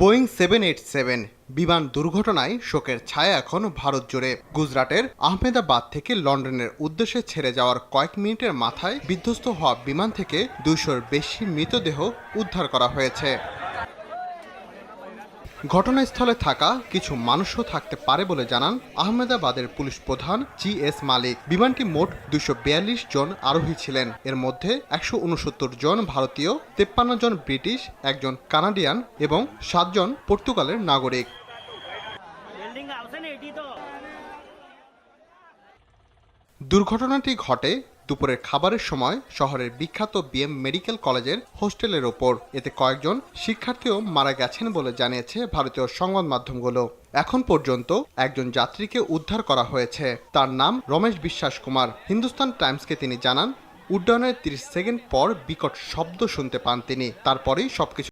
Boeing 787 বিমান দুর্ঘটনায় শোকের ছায়া এখন ভারত জুড়ে। গুজরাটের আহমেদাবাদ থেকে লন্ডনের উদ্দেশ্যে ছেড়ে যাওয়ার কয়েক মিনিটের মাথায় বিধ্বস্ত হওয়া বিমান থেকে 200-র বেশি মৃতদেহ উদ্ধার করা হয়েছে। ঘটনাস্থলে থাকা কিছু মানুষও থাকতে পারে বলে জানান আহমেদাবাদের পুলিশ প্রধান GS মালিক। বিমানটি মোট 242 জন আরোহী ছিলেন। এর মধ্যে 169 জন ভারতীয়, 53 জন ব্রিটিশ, 1 জন কানাডিয়ান এবং 7 জন পর্তুগালের নাগরিক। দুর্ঘটনাটি ঘটে দুপুরের খাবারের সময় শহরের বিখ্যাত BM মেডিকেল কলেজের হোস্টেলের ওপর। এতে কয়েকজন শিক্ষার্থীও মারা গেছেন বলে জানিয়েছে ভারতীয় সংবাদ মাধ্যমগুলো। এখন পর্যন্ত একজন যাত্রীকে উদ্ধার করা হয়েছে। তার নাম রমেশ বিশ্বাস কুমার। হিন্দুস্তান টাইমসকে তিনি জানান, উড্ডয়নের 30 সেকেন্ড পর বিকট শব্দ শুনতে পান তিনি। তারপরেই সবকিছু